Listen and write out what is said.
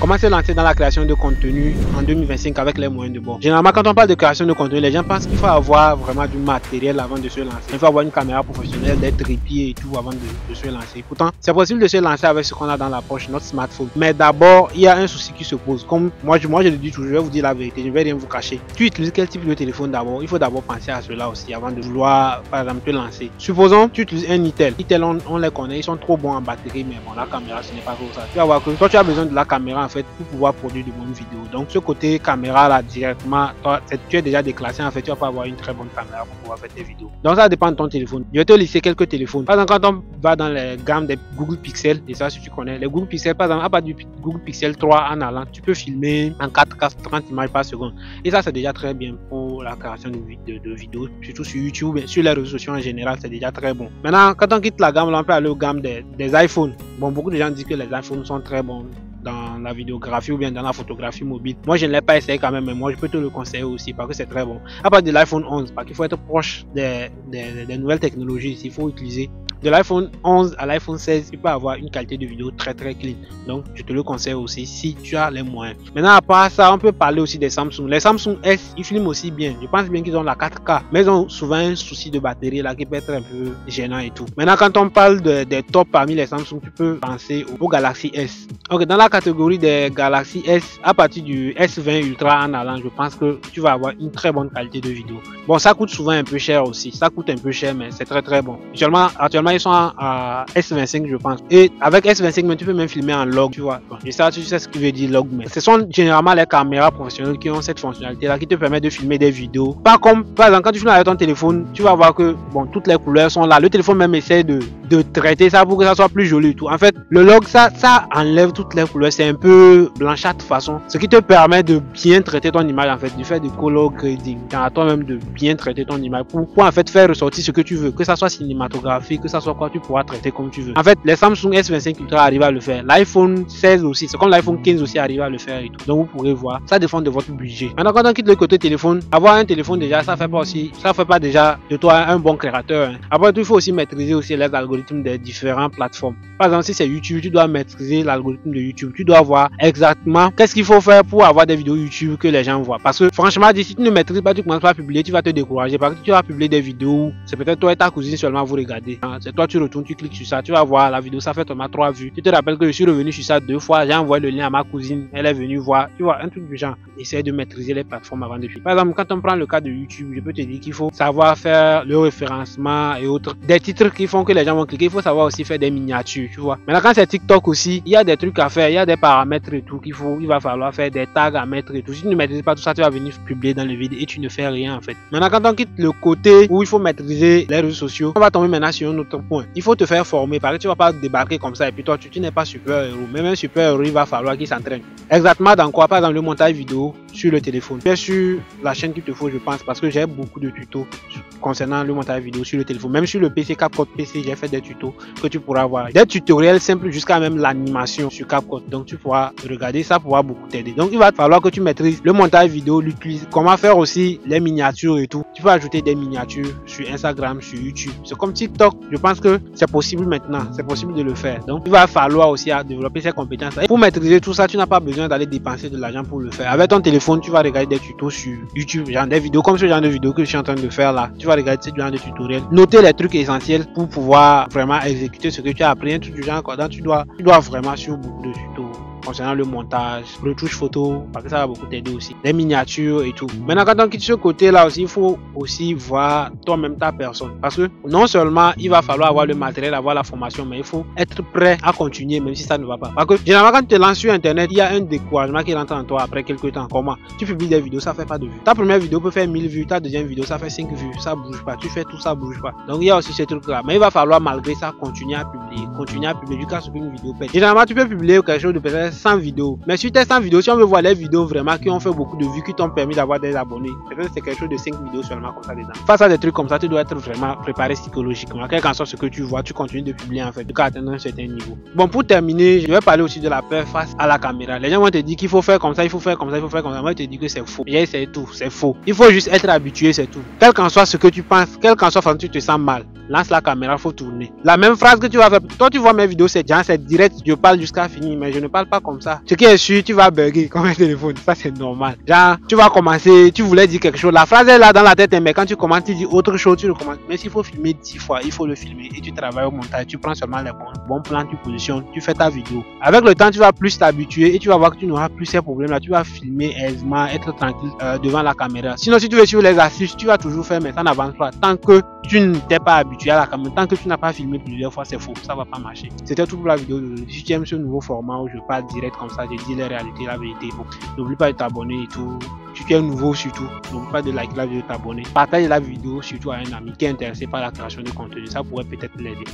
Comment se lancer dans la création de contenu en 2025 avec les moyens de bord? Généralement, quand on parle de création de contenu, les gens pensent qu'il faut avoir vraiment du matériel avant de se lancer. Il faut avoir une caméra professionnelle, des trépieds et tout avant de se lancer. Pourtant, c'est possible de se lancer avec ce qu'on a dans la poche, notre smartphone. Mais d'abord, il y a un souci qui se pose. Comme moi je le dis toujours, je vais vous dire la vérité, je ne vais rien vous cacher. Tu utilises quel type de téléphone d'abord? Il faut d'abord penser à cela aussi avant de vouloir, par exemple, te lancer. Supposons tu utilises un Itel. Itel, on les connaît, ils sont trop bons en batterie, mais bon, la caméra, ce n'est pas pour ça. Tu vas voir que toi, tu as besoin de la caméra en fait pour pouvoir produire de bonnes vidéos. Donc, ce côté caméra là, directement, toi, tu es déjà déclassé en fait, tu vas pas avoir une très bonne caméra pour pouvoir faire tes vidéos. Donc, ça dépend de ton téléphone. Je vais te lister quelques téléphones. Par exemple, quand on va dans les gammes des Google Pixel, et ça, si tu connais, les Google Pixel, par exemple, à part du Google Pixel 3 en allant, tu peux filmer en 4K 30 images par seconde. Et ça, c'est déjà très bien pour la création de vidéos, surtout sur YouTube, sur les réseaux sociaux en général, c'est déjà très bon. Maintenant, quand on quitte la gamme, on peut aller aux gammes des iPhones. Bon, beaucoup de gens disent que les iPhones sont très bons dans la vidéographie ou bien dans la photographie mobile. Moi, je ne l'ai pas essayé quand même, mais moi, je peux te le conseiller aussi parce que c'est très bon. À part de l'iPhone 11, parce qu'il faut être proche des nouvelles technologies, il faut utiliser de l'iPhone 11 à l'iPhone 16, tu peux avoir une qualité de vidéo très clean. Donc, je te le conseille aussi si tu as les moyens. Maintenant, à part ça, on peut parler aussi des Samsung. Les Samsung S, ils filment aussi bien. Je pense bien qu'ils ont la 4K, mais ils ont souvent un souci de batterie là qui peut être un peu gênant et tout. Maintenant, quand on parle des tops parmi les Samsung, tu peux penser au Galaxy S. Ok, dans la catégorie des Galaxy S, à partir du S20 Ultra en allant, je pense que tu vas avoir une très bonne qualité de vidéo. Bon, ça coûte souvent un peu cher aussi. Ça coûte un peu cher, mais c'est très bon. Actuellement, ils sont à S25, je pense. Et avec S25, mais tu peux même filmer en log, tu vois. Bon, et ça, tu sais ce qu'il veut dire log, mais ce sont généralement les caméras professionnelles qui ont cette fonctionnalité-là, qui te permet de filmer des vidéos. Pas comme, par exemple, quand tu filmes avec ton téléphone, tu vas voir que, bon, toutes les couleurs sont là. Le téléphone même essaie de traiter ça pour que ça soit plus joli et tout. En fait, le log, ça enlève toutes les couleurs. C'est un peu blanchâtre de toute façon. Ce qui te permet de bien traiter ton image, en fait, du fait de color grading. À toi-même de bien traiter ton image pour en fait faire ressortir ce que tu veux. Que ça soit cinématographique, que ça soit quoi, tu pourras traiter comme tu veux. En fait, les Samsung S25 Ultra arrivent à le faire. L'iPhone 16 aussi, c'est comme l'iPhone 15 aussi arrive à le faire et tout. Donc vous pourrez voir, ça dépend de votre budget. Maintenant, quand on quitte le côté téléphone, avoir un téléphone déjà, ça fait pas déjà de toi un bon créateur. Hein. Après tout, il faut aussi maîtriser aussi les algorithmes des différentes plateformes. Par exemple, si c'est YouTube, tu dois maîtriser l'algorithme de YouTube. Tu dois voir exactement qu'est-ce qu'il faut faire pour avoir des vidéos YouTube que les gens voient. Parce que franchement, si tu ne maîtrises pas, tu commences pas à publier, tu vas te décourager. Parce que tu vas publier des vidéos, c'est peut-être toi et ta cousine seulement vous regardez. C'est toi, tu retournes, tu cliques sur ça, tu vas voir la vidéo, ça fait seulement 3 vues. Tu te rappelles que je suis revenu sur ça 2 fois, j'ai envoyé le lien à ma cousine, elle est venue voir. Tu vois, un truc du genre. Essaye de maîtriser les plateformes avant de filmer. Par exemple, quand on prend le cas de YouTube, je peux te dire qu'il faut savoir faire le référencement et autres. Des titres qui font que les gens vont cliquer, il faut savoir aussi faire des miniatures, tu vois. Maintenant, quand c'est TikTok aussi, il y a des trucs à faire, il y a des paramètres et tout il va falloir faire des tags à mettre et tout. Si tu ne maîtrises pas tout ça, tu vas venir publier dans le vide et tu ne fais rien en fait. Maintenant, quand on quitte le côté où il faut maîtriser les réseaux sociaux, on va tomber maintenant sur un autre point. Il faut te faire former parce que tu vas pas débarquer comme ça et puis toi, tu n'es pas super héros. Même un super héros, il va falloir qu'il s'entraîne. Exactement dans quoi? Par exemple, le montage vidéo sur le téléphone. Tu es sur la chaîne qu'il te faut, je pense, parce que j'ai beaucoup de tutos concernant le montage vidéo sur le téléphone. Même sur le PC, CapCut PC, j'ai fait des tutos que tu pourras voir. Des tutoriels simples jusqu'à même l'animation sur CapCut. Donc, tu pourras regarder, ça pourra beaucoup t'aider. Donc, il va falloir que tu maîtrises le montage vidéo, l'utilise, comment faire aussi les miniatures et tout. Tu peux ajouter des miniatures sur Instagram, sur YouTube. C'est comme TikTok. Je pense que c'est possible maintenant. C'est possible de le faire. Donc, il va falloir aussi développer ses compétences. Et pour maîtriser tout ça, tu n'as pas besoin d'aller dépenser de l'argent pour le faire. Avec ton téléphone, tu vas regarder des tutos sur YouTube, genre des vidéos comme ce genre de vidéos que je suis en train de faire là. Tu vas regarder ce genre de tutoriels, noter les trucs essentiels pour pouvoir vraiment exécuter ce que tu as appris. Un truc du genre, donc tu dois vraiment suivre beaucoup de tutos concernant le montage, retouche photo, parce que ça va beaucoup t'aider aussi, les miniatures et tout. Maintenant, quand on quitte ce côté là aussi, il faut aussi voir toi-même ta personne, parce que non seulement il va falloir avoir le matériel, avoir la formation, mais il faut être prêt à continuer même si ça ne va pas. Parce que généralement quand tu te lances sur internet, il y a un découragement qui rentre en toi après quelques temps. Comment? Tu publies des vidéos, ça fait pas de vues. Ta première vidéo peut faire 1000 vues, ta deuxième vidéo ça fait 5 vues, ça bouge pas. Tu fais tout, ça bouge pas. Donc il y a aussi ce truc là, mais il va falloir malgré ça continuer à publier jusqu'à ce qu'une vidéo pète. Généralement tu peux publier quelque chose de peut-être 100 vidéos, mais sur tes 100 vidéos, si on veut voir les vidéos vraiment qui ont fait beaucoup de vues, qui t'ont permis d'avoir des abonnés, peut-être c'est quelque chose de 5 vidéos seulement comme ça dedans. Face à des trucs comme ça, tu dois être vraiment préparé psychologiquement. Quel qu'en soit ce que tu vois, tu continues de publier en fait, jusqu'à atteindre un certain niveau. Bon, pour terminer, je vais parler aussi de la peur face à la caméra. Les gens vont te dire qu'il faut faire comme ça, il faut faire comme ça, il faut faire comme ça. Moi, je te dis que c'est faux. J'ai essayé tout, c'est faux. Il faut juste être habitué, c'est tout. Quel qu'en soit ce que tu penses, quel qu'en soit façon tu te sens mal, lance la caméra, faut tourner. La même phrase que tu vas faire. Toi, tu vois mes vidéos, c'est direct, je parle jusqu'à finir, mais je ne parle pas pas comme ça. Ce qui est sûr, tu vas bugger comme un téléphone. Ça, c'est normal. Genre, tu vas commencer, tu voulais dire quelque chose. La phrase est là dans la tête, mais quand tu commences, tu dis autre chose, tu recommences. Mais s'il faut filmer 10 fois, il faut le filmer. Et tu travailles au montage, tu prends seulement les bons plans, tu positionnes, tu fais ta vidéo. Avec le temps, tu vas plus t'habituer et tu vas voir que tu n'auras plus ces problèmes-là. Tu vas filmer aisément, être tranquille devant la caméra. Sinon, si tu veux suivre les astuces, tu vas toujours faire, mais ça n'avance pas. Tant que tu ne t'es pas habitué à la caméra, tant que tu n'as pas filmé plusieurs fois, c'est faux, ça va pas marcher. C'était tout pour la vidéo. Si tu aimes ce nouveau format où je parle direct comme ça, je dis les réalités, la vérité, bon, n'oublie pas de t'abonner et tout. Si tu es nouveau surtout, n'oublie pas de liker la vidéo, t'abonner. Partage la vidéo surtout à un ami qui est intéressé par la création de contenu, ça pourrait peut-être l'aider.